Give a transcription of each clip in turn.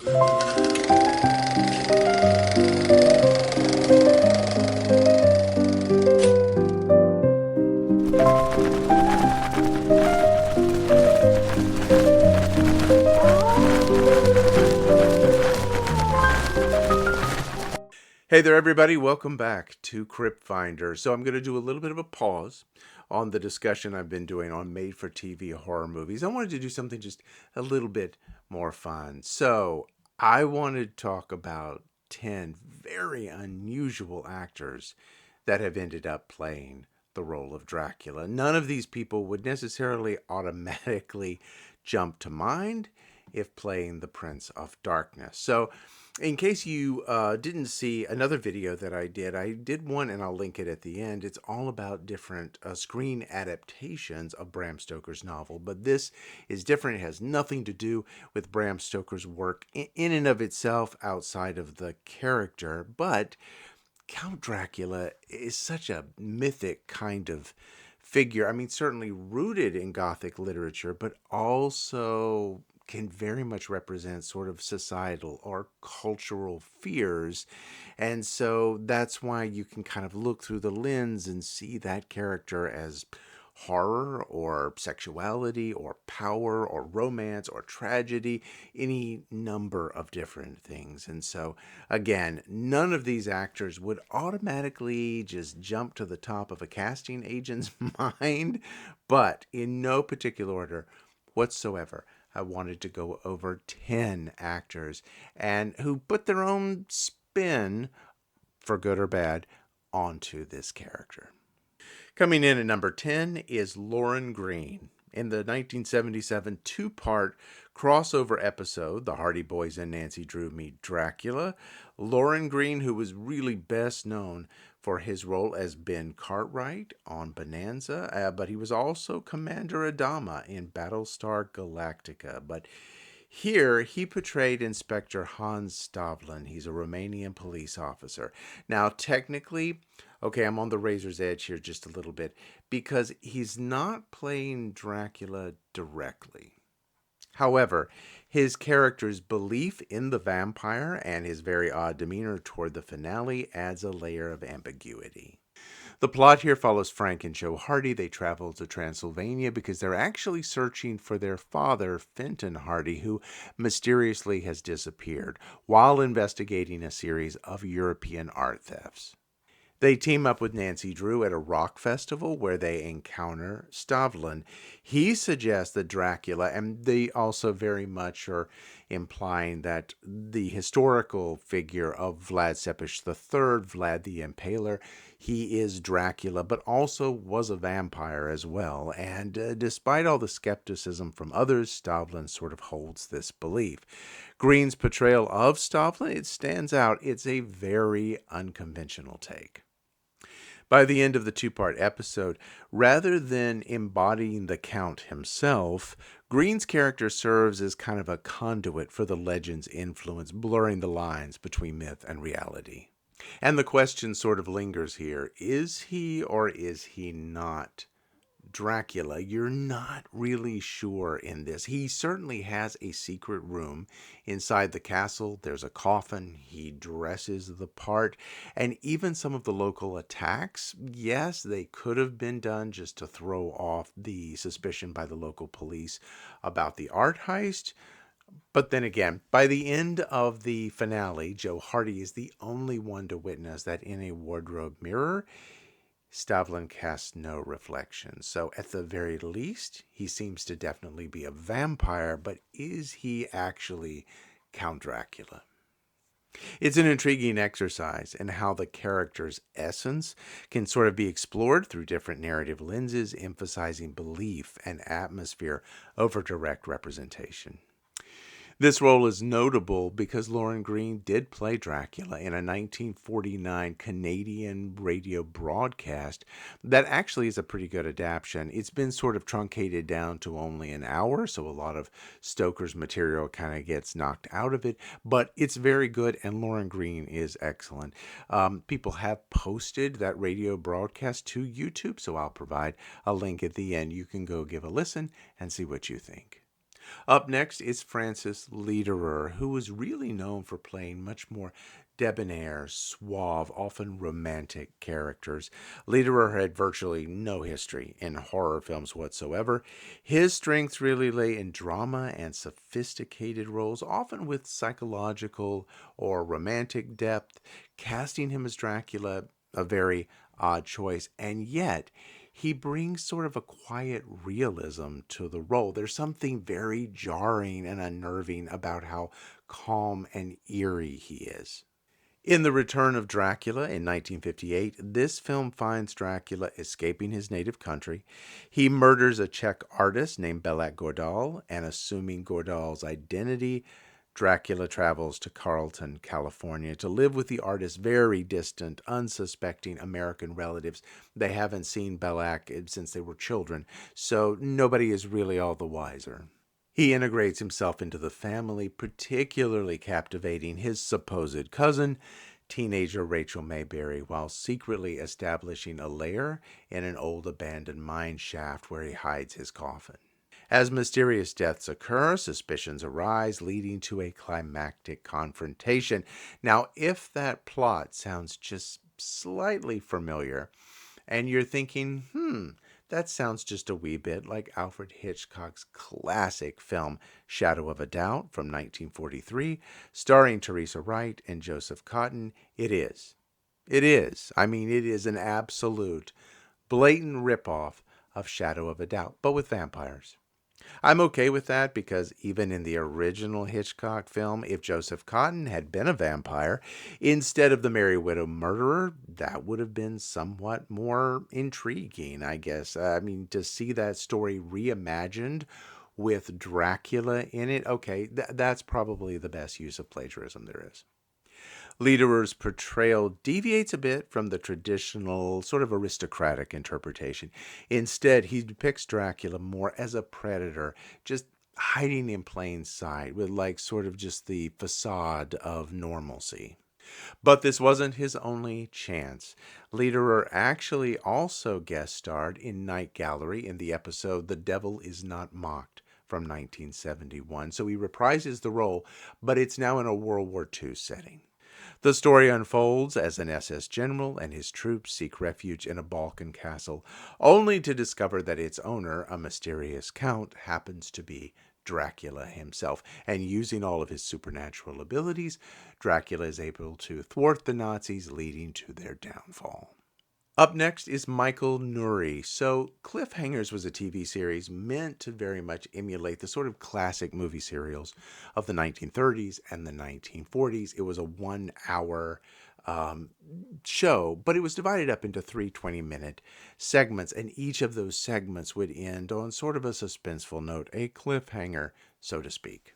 Hey there, everybody. Welcome back to Crypt Finder. So I'm going to do a little bit of a pause on the discussion I've been doing on made-for-TV horror movies. I wanted to do something just a little bit more fun. So I wanted to talk about 10 very unusual actors that have ended up playing the role of Dracula. None of these people would necessarily automatically jump to mind if playing the Prince of Darkness. So in case you didn't see another video that I did one and I'll link it at the end. It's all about different screen adaptations of Bram Stoker's novel, but this is different. It has nothing to do with Bram Stoker's work in and of itself outside of the character, but Count Dracula is such a mythic kind of figure. I mean, certainly rooted in Gothic literature, but also can very much represent sort of societal or cultural fears. And so that's why you can kind of look through the lens and see that character as horror or sexuality or power or romance or tragedy, any number of different things. And so, again, none of these actors would automatically just jump to the top of a casting agent's mind, but in no particular order whatsoever. I wanted to go over 10 actors and who put their own spin, for good or bad, onto this character. Coming in at number 10 is Lorne Greene. In the 1977 two-part crossover episode, The Hardy Boys and Nancy Drew Meet Dracula, Lorne Greene, who was really best known for his role as Ben Cartwright on Bonanza, but he was also Commander Adama in Battlestar Galactica. But here, he portrayed Inspector Hans Stavlin. He's a Romanian police officer. Now, technically, okay, I'm on the razor's edge here just a little bit because he's not playing Dracula directly. However, his character's belief in the vampire and his very odd demeanor toward the finale adds a layer of ambiguity. The plot here follows Frank and Joe Hardy. They travel to Transylvania because they're actually searching for their father, Fenton Hardy, who mysteriously has disappeared while investigating a series of European art thefts. They team up with Nancy Drew at a rock festival where they encounter Stavlin. He suggests that Dracula, and they also very much are implying that the historical figure of Vlad Tepes III, Vlad the Impaler, he is Dracula, but also was a vampire as well. And despite all the skepticism from others, Stavlin sort of holds this belief. Greene's portrayal of Stavlin, it stands out. It's a very unconventional take. By the end of the two-part episode, rather than embodying the Count himself, Greene's character serves as kind of a conduit for the legend's influence, blurring the lines between myth and reality. And the question sort of lingers here. Is he or is he not Dracula? You're not really sure in this. He certainly has a secret room inside the castle. There's a coffin. He dresses the part. And even some of the local attacks, yes, they could have been done just to throw off the suspicion by the local police about the art heist. But then again, by the end of the finale, Joe Hardy is the only one to witness that in a wardrobe mirror, Stavlin casts no reflection. So at the very least, he seems to definitely be a vampire, but is he actually Count Dracula? It's an intriguing exercise in how the character's essence can sort of be explored through different narrative lenses, emphasizing belief and atmosphere over direct representation. This role is notable because Lorne Greene did play Dracula in a 1949 Canadian radio broadcast that actually is a pretty good adaptation. It's been sort of truncated down to only an hour, so a lot of Stoker's material kind of gets knocked out of it, but it's very good, and Lorne Greene is excellent. People have posted that radio broadcast to YouTube, so I'll provide a link at the end. You can go give a listen and see what you think. Up next is Francis Lederer, who was really known for playing much more debonair, suave, often romantic characters. Lederer had virtually no history in horror films whatsoever. His strengths really lay in drama and sophisticated roles, often with psychological or romantic depth. Casting him as Dracula, a very odd choice, and yet he brings sort of a quiet realism to the role. There's something very jarring and unnerving about how calm and eerie he is. In The Return of Dracula in 1958, this film finds Dracula escaping his native country. He murders a Czech artist named Belak Gordal, and assuming Gordal's identity, Dracula travels to Carlton, California to live with the artist's very distant, unsuspecting American relatives. They haven't seen Belak since they were children, so nobody is really all the wiser. He integrates himself into the family, particularly captivating his supposed cousin, teenager Rachel Mayberry, while secretly establishing a lair in an old abandoned mine shaft where he hides his coffin. As mysterious deaths occur, suspicions arise, leading to a climactic confrontation. Now, if that plot sounds just slightly familiar, and you're thinking, that sounds just a wee bit like Alfred Hitchcock's classic film Shadow of a Doubt from 1943, starring Teresa Wright and Joseph Cotten, it is. It is. I mean, it is an absolute, blatant ripoff of Shadow of a Doubt, but with vampires. I'm okay with that because even in the original Hitchcock film, if Joseph Cotten had been a vampire instead of the Merry Widow murderer, that would have been somewhat more intriguing, I guess. I mean, to see that story reimagined with Dracula in it, okay, that's probably the best use of plagiarism there is. Lederer's portrayal deviates a bit from the traditional, sort of aristocratic interpretation. Instead, he depicts Dracula more as a predator, just hiding in plain sight, with like sort of just the facade of normalcy. But this wasn't his only chance. Lederer actually also guest starred in Night Gallery in the episode The Devil Is Not Mocked from 1971. So he reprises the role, but it's now in a World War II setting. The story unfolds as an SS general and his troops seek refuge in a Balkan castle, only to discover that its owner, a mysterious count, happens to be Dracula himself. And using all of his supernatural abilities, Dracula is able to thwart the Nazis, leading to their downfall. Up next is Michael Nouri. So, Cliffhangers was a TV series meant to very much emulate the sort of classic movie serials of the 1930s and the 1940s. It was a 1 hour show, but it was divided up into three 20-minute segments, and each of those segments would end on sort of a suspenseful note, a cliffhanger, so to speak.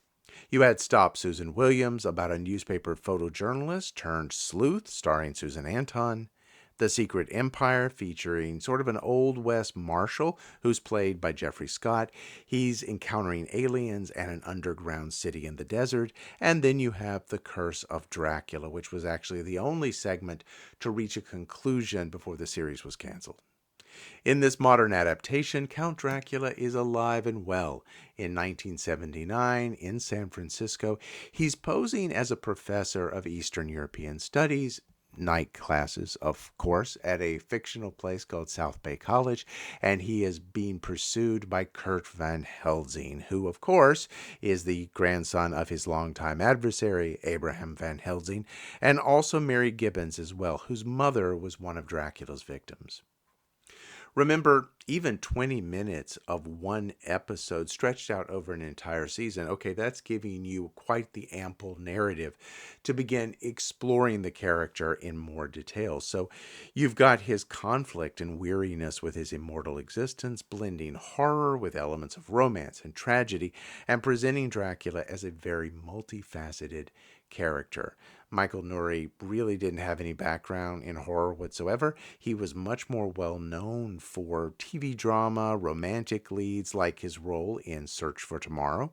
You had Stop Susan Williams, about a newspaper photojournalist turned sleuth, starring Susan Anton. The Secret Empire, featuring sort of an Old West marshal who's played by Jeffrey Scott. He's encountering aliens and an underground city in the desert. And then you have The Curse of Dracula, which was actually the only segment to reach a conclusion before the series was canceled. In this modern adaptation, Count Dracula is alive and well. In 1979, in San Francisco, he's posing as a professor of Eastern European Studies, night classes, of course, at a fictional place called South Bay College, and he is being pursued by Kurt Van Helsing, who, of course, is the grandson of his longtime adversary, Abraham Van Helsing, and also Mary Gibbons as well, whose mother was one of Dracula's victims. Remember, even 20 minutes of one episode stretched out over an entire season, okay, that's giving you quite the ample narrative to begin exploring the character in more detail. So you've got his conflict and weariness with his immortal existence, blending horror with elements of romance and tragedy, and presenting Dracula as a very multifaceted character. Michael Nouri really didn't have any background in horror whatsoever. He was much more well known for TV drama, romantic leads, like his role in Search for Tomorrow.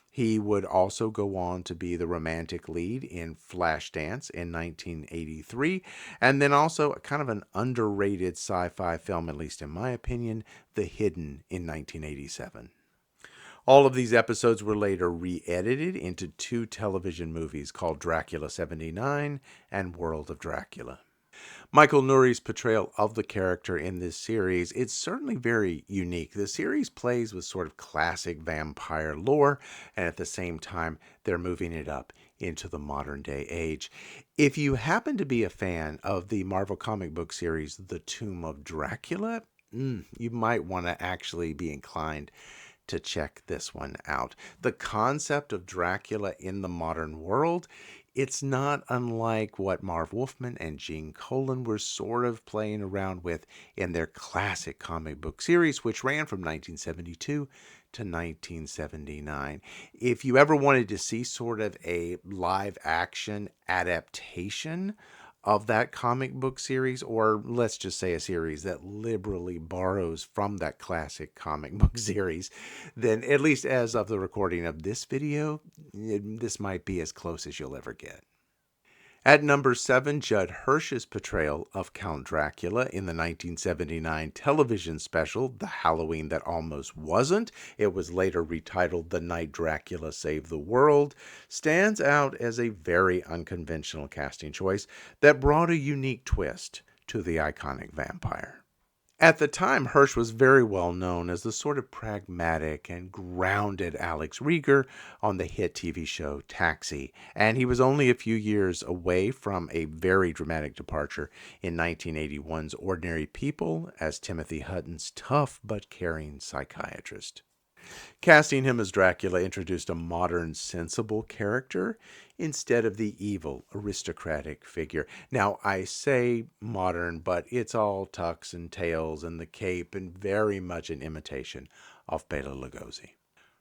He would also go on to be the romantic lead in Flashdance in 1983, and then also kind of an underrated sci-fi film, at least in my opinion, The Hidden in 1987. All of these episodes were later re-edited into two television movies called Dracula 79 and World of Dracula. Michael Nuri's portrayal of the character in this series, it's certainly very unique. The series plays with sort of classic vampire lore, and at the same time, they're moving it up into the modern day age. If you happen to be a fan of the Marvel comic book series, The Tomb of Dracula, you might want to actually be inclined to check this one out. The concept of Dracula in the modern world, it's not unlike what Marv Wolfman and Gene Colan were sort of playing around with in their classic comic book series, which ran from 1972 to 1979. If you ever wanted to see sort of a live action adaptation of that comic book series, or let's just say a series that liberally borrows from that classic comic book series, then at least as of the recording of this video, this might be as close as you'll ever get. At number 7, Judd Hirsch's portrayal of Count Dracula in the 1979 television special, The Halloween That Almost Wasn't, it was later retitled The Night Dracula Saved the World, stands out as a very unconventional casting choice that brought a unique twist to the iconic vampire. At the time, Hirsch was very well known as the sort of pragmatic and grounded Alex Rieger on the hit TV show Taxi, and he was only a few years away from a very dramatic departure in 1981's Ordinary People as Timothy Hutton's tough but caring psychiatrist. Casting him as Dracula introduced a modern, sensible character instead of the evil, aristocratic figure. Now, I say modern, but it's all tux and tails and the cape and very much an imitation of Bela Lugosi.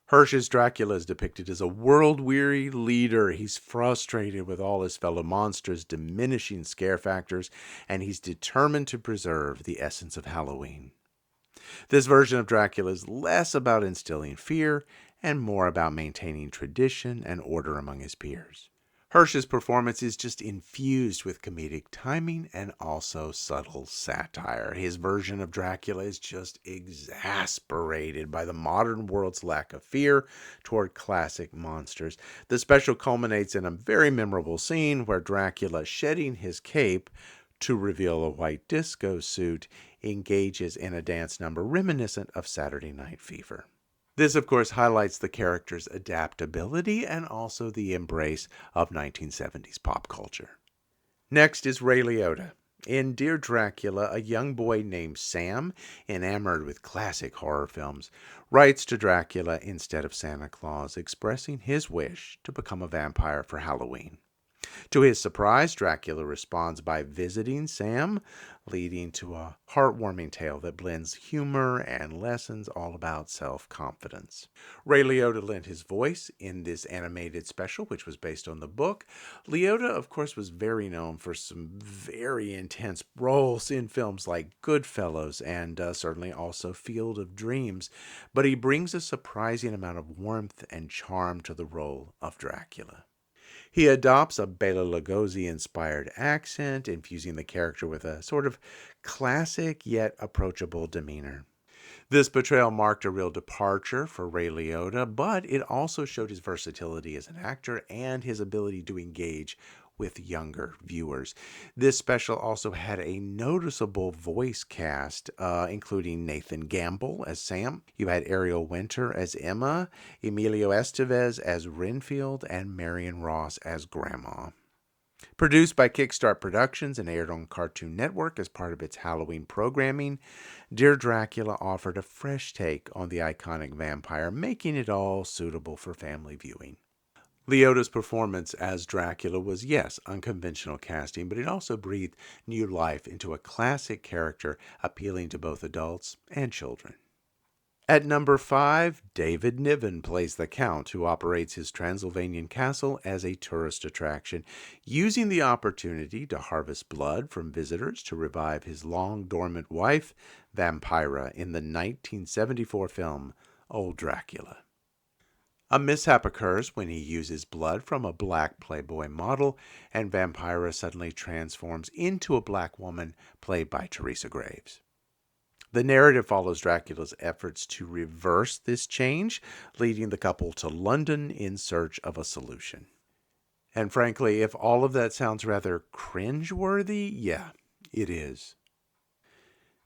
Hirsch's Dracula is depicted as a world-weary leader. He's frustrated with all his fellow monsters' diminishing scare factors, and he's determined to preserve the essence of Halloween. This version of Dracula is less about instilling fear and more about maintaining tradition and order among his peers. Hirsch's performance is just infused with comedic timing and also subtle satire. His version of Dracula is just exasperated by the modern world's lack of fear toward classic monsters. The special culminates in a very memorable scene where Dracula, shedding his cape to reveal a white disco suit, engages in a dance number reminiscent of Saturday Night Fever. This, of course, highlights the character's adaptability and also the embrace of 1970s pop culture. Next is Ray Liotta. In Dear Dracula, a young boy named Sam, enamored with classic horror films, writes to Dracula instead of Santa Claus, expressing his wish to become a vampire for Halloween. To his surprise, Dracula responds by visiting Sam, leading to a heartwarming tale that blends humor and lessons all about self-confidence. Ray Liotta lent his voice in this animated special, which was based on the book. Liotta, of course, was very known for some very intense roles in films like Goodfellas and certainly also Field of Dreams, but he brings a surprising amount of warmth and charm to the role of Dracula. He adopts a Bela Lugosi-inspired accent, infusing the character with a sort of classic yet approachable demeanor. This portrayal marked a real departure for Ray Liotta, but it also showed his versatility as an actor and his ability to engage with younger viewers. This special also had a noticeable voice cast, including Nathan Gamble as Sam. You had Ariel Winter as Emma, Emilio Estevez as Renfield, and Marion Ross as Grandma. Produced by Kickstart Productions and aired on Cartoon Network as part of its Halloween programming, Dear Dracula offered a fresh take on the iconic vampire, making it all suitable for family viewing. Liotta's performance as Dracula was, yes, unconventional casting, but it also breathed new life into a classic character appealing to both adults and children. At number 5, David Niven plays the Count, who operates his Transylvanian castle as a tourist attraction, using the opportunity to harvest blood from visitors to revive his long-dormant wife, Vampira, in the 1974 film Old Dracula. A mishap occurs when he uses blood from a black Playboy model, and Vampira suddenly transforms into a black woman played by Teresa Graves. The narrative follows Dracula's efforts to reverse this change, leading the couple to London in search of a solution. And frankly, if all of that sounds rather cringe-worthy, yeah, it is.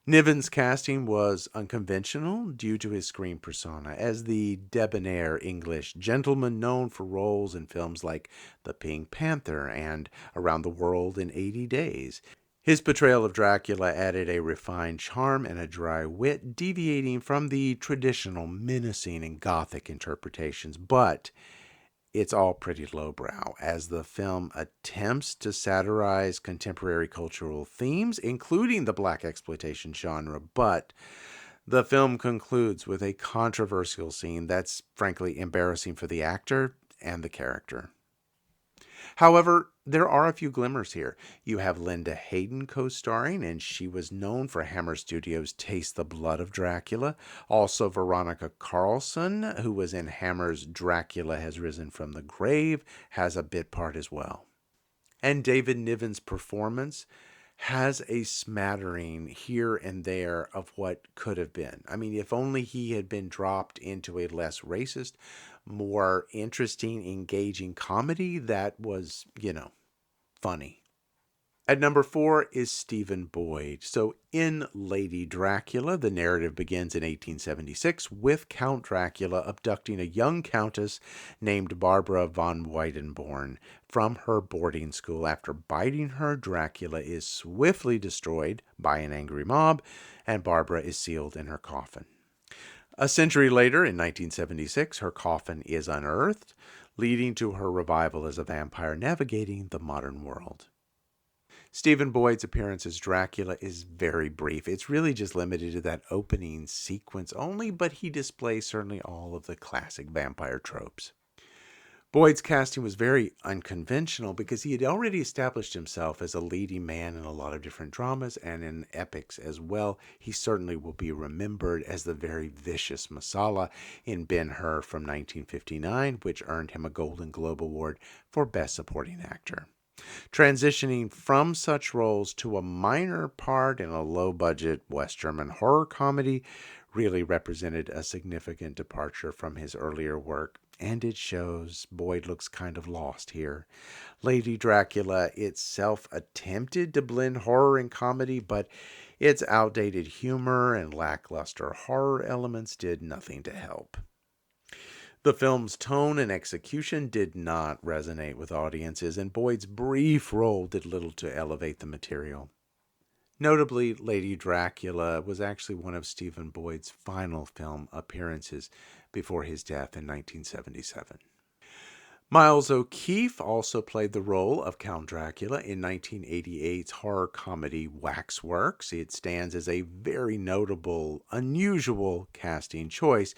Niven's casting was unconventional due to his screen persona as the debonair English gentleman known for roles in films like The Pink Panther and Around the World in 80 Days. His portrayal of Dracula added a refined charm and a dry wit, deviating from the traditional menacing and gothic interpretations, but it's all pretty lowbrow as the film attempts to satirize contemporary cultural themes, including the black exploitation genre, but the film concludes with a controversial scene that's frankly embarrassing for the actor and the character. However, there are a few glimmers here. You have Linda Hayden co-starring, and she was known for Hammer Studios' Taste the Blood of Dracula. Also, Veronica Carlson, who was in Hammer's Dracula Has Risen from the Grave, has a bit part as well. And David Niven's performance has a smattering here and there of what could have been. I mean, if only he had been dropped into a less racist, more interesting, engaging comedy that was, funny. At number 4 is Stephen Boyd. So in Lady Dracula, the narrative begins in 1876 with Count Dracula abducting a young countess named Barbara von Weidenborn from her boarding school. After biting her, Dracula is swiftly destroyed by an angry mob, and Barbara is sealed in her coffin. A century later, in 1976, her coffin is unearthed, leading to her revival as a vampire navigating the modern world. Stephen Boyd's appearance as Dracula is very brief. It's really just limited to that opening sequence only, but he displays certainly all of the classic vampire tropes. Boyd's casting was very unconventional because he had already established himself as a leading man in a lot of different dramas and in epics as well. He certainly will be remembered as the very vicious Masala in Ben-Hur from 1959, which earned him a Golden Globe Award for Best Supporting Actor. Transitioning from such roles to a minor part in a low-budget West German horror comedy really represented a significant departure from his earlier work, and it shows. Boyd looks kind of lost here. Lady Dracula itself attempted to blend horror and comedy, but its outdated humor and lackluster horror elements did nothing to help. The film's tone and execution did not resonate with audiences, and Boyd's brief role did little to elevate the material. Notably, Lady Dracula was actually one of Stephen Boyd's final film appearances before his death in 1977. Miles O'Keeffe also played the role of Count Dracula in 1988's horror comedy Waxworks. It stands as a very notable, unusual casting choice.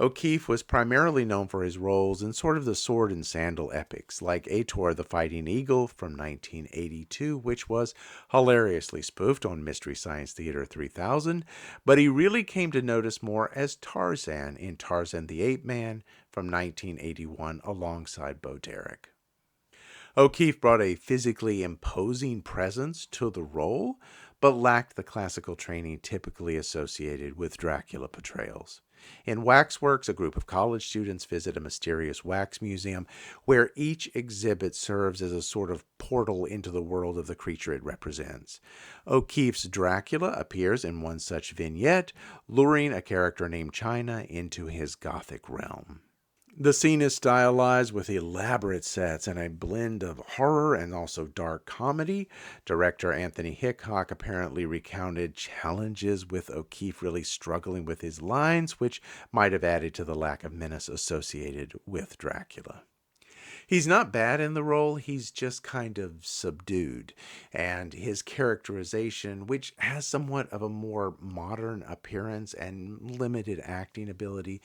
O'Keeffe was primarily known for his roles in sort of the sword and sandal epics, like Ator the Fighting Eagle from 1982, which was hilariously spoofed on Mystery Science Theater 3000, but he really came to notice more as Tarzan in Tarzan the Ape Man from 1981 alongside Bo Derek. O'Keeffe brought a physically imposing presence to the role, but lacked the classical training typically associated with Dracula portrayals. In Waxworks, a group of college students visit a mysterious wax museum where each exhibit serves as a sort of portal into the world of the creature it represents. O'Keeffe's Dracula appears in one such vignette, luring a character named China into his gothic realm. The scene is stylized with elaborate sets and a blend of horror and also dark comedy. Director Anthony Hickok apparently recounted challenges with O'Keeffe really struggling with his lines, which might have added to the lack of menace associated with Dracula. He's not bad in the role, he's just kind of subdued. And his characterization, which has somewhat of a more modern appearance and limited acting ability,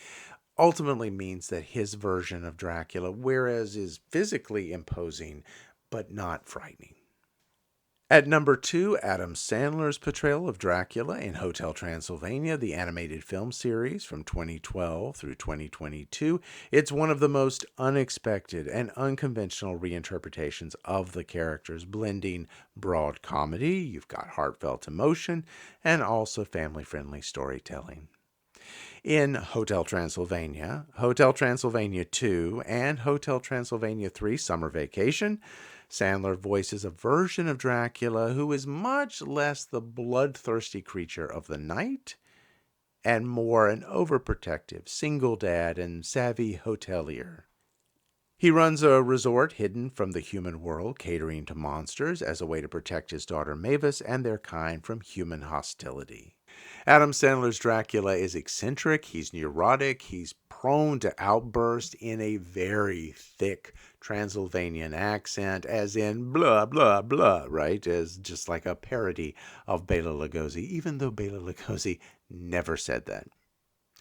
ultimately means that his version of Dracula, whereas is physically imposing, but not frightening. At number 2, Adam Sandler's portrayal of Dracula in Hotel Transylvania, the animated film series from 2012 through 2022. It's one of the most unexpected and unconventional reinterpretations of the characters, blending broad comedy, you've got heartfelt emotion, and also family-friendly storytelling. In Hotel Transylvania, Hotel Transylvania 2, and Hotel Transylvania 3 Summer Vacation, Sandler voices a version of Dracula who is much less the bloodthirsty creature of the night and more an overprotective single dad and savvy hotelier. He runs a resort hidden from the human world, catering to monsters as a way to protect his daughter Mavis and their kind from human hostility. Adam Sandler's Dracula is eccentric, he's neurotic, he's prone to outburst in a very thick Transylvanian accent, as in blah, blah, blah, right? As just like a parody of Bela Lugosi, even though Bela Lugosi never said that.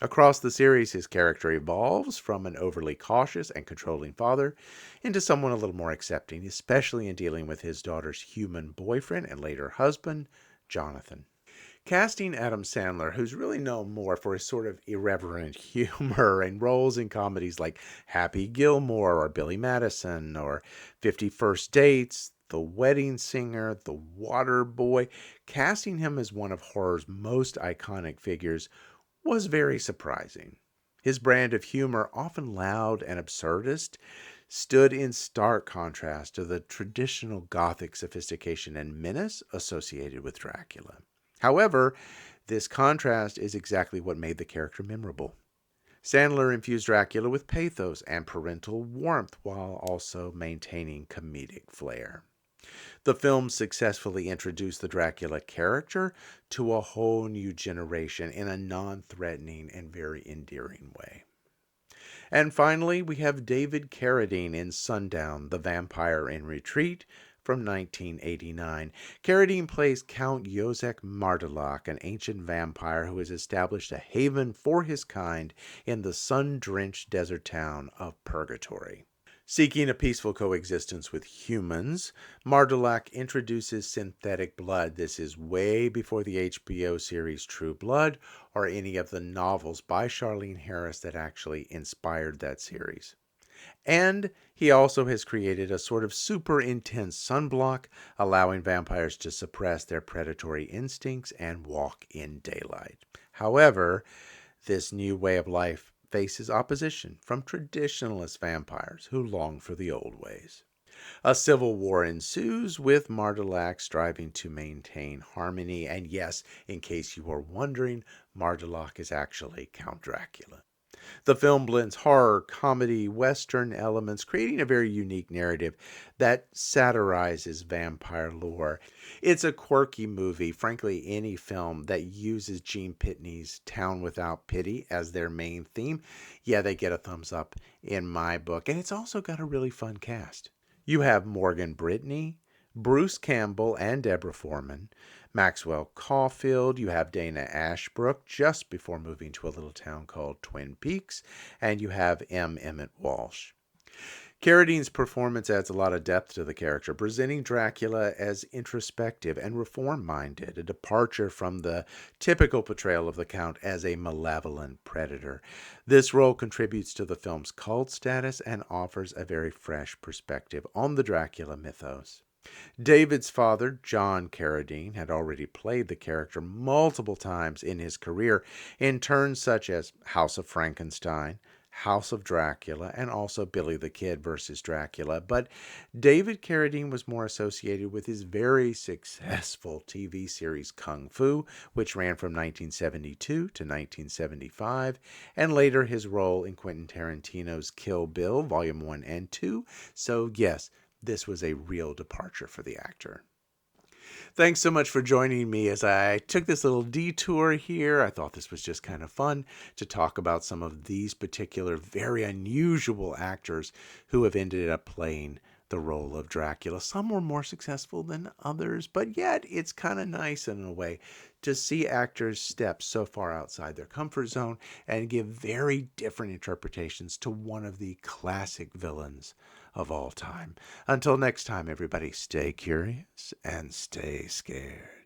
Across the series, his character evolves from an overly cautious and controlling father into someone a little more accepting, especially in dealing with his daughter's human boyfriend and later husband, Jonathan. Casting Adam Sandler, who's really known more for his sort of irreverent humor and roles in comedies like Happy Gilmore or Billy Madison or 50 First Dates, The Wedding Singer, The Water Boy, casting him as one of horror's most iconic figures was very surprising. His brand of humor, often loud and absurdist, stood in stark contrast to the traditional Gothic sophistication and menace associated with Dracula. However, this contrast is exactly what made the character memorable. Sandler infused Dracula with pathos and parental warmth while also maintaining comedic flair. The film successfully introduced the Dracula character to a whole new generation in a non-threatening and very endearing way. And finally, we have David Carradine in Sundown, The Vampire in Retreat from 1989. Carradine plays Count Józek Martelak, an ancient vampire who has established a haven for his kind in the sun-drenched desert town of Purgatory. Seeking a peaceful coexistence with humans, Martelak introduces synthetic blood. This is way before the HBO series True Blood or any of the novels by Charlene Harris that actually inspired that series. And he also has created a sort of super intense sunblock, allowing vampires to suppress their predatory instincts and walk in daylight. However, this new way of life faces opposition from traditionalist vampires who long for the old ways. A civil war ensues, with Martelak striving to maintain harmony. And yes, in case you are wondering, Martelak is actually Count Dracula. The film blends horror, comedy, western elements, creating a very unique narrative that satirizes vampire lore. It's a quirky movie. Frankly, any film that uses Gene Pitney's Town Without Pity as their main theme, yeah, they get a thumbs up in my book. And it's also got a really fun cast. You have Morgan Brittany, Bruce Campbell, and Deborah Foreman, Maxwell Caulfield. You have Dana Ashbrook just before moving to a little town called Twin Peaks, and you have M. Emmett Walsh. Carradine's performance adds a lot of depth to the character, presenting Dracula as introspective and reform-minded, a departure from the typical portrayal of the Count as a malevolent predator. This role contributes to the film's cult status and offers a very fresh perspective on the Dracula mythos. David's father, John Carradine, had already played the character multiple times in his career in turns such as House of Frankenstein, House of Dracula, and also Billy the Kid versus Dracula. But David Carradine was more associated with his very successful TV series Kung Fu, which ran from 1972 to 1975, and later his role in Quentin Tarantino's Kill Bill, Volume 1 and 2. So yes, this was a real departure for the actor. Thanks so much for joining me as I took this little detour here. I thought this was just kind of fun to talk about some of these particular very unusual actors who have ended up playing the role of Dracula. Some were more successful than others, but yet it's kind of nice in a way to see actors step so far outside their comfort zone and give very different interpretations to one of the classic villains of all time. Until next time, everybody, stay curious and stay scared.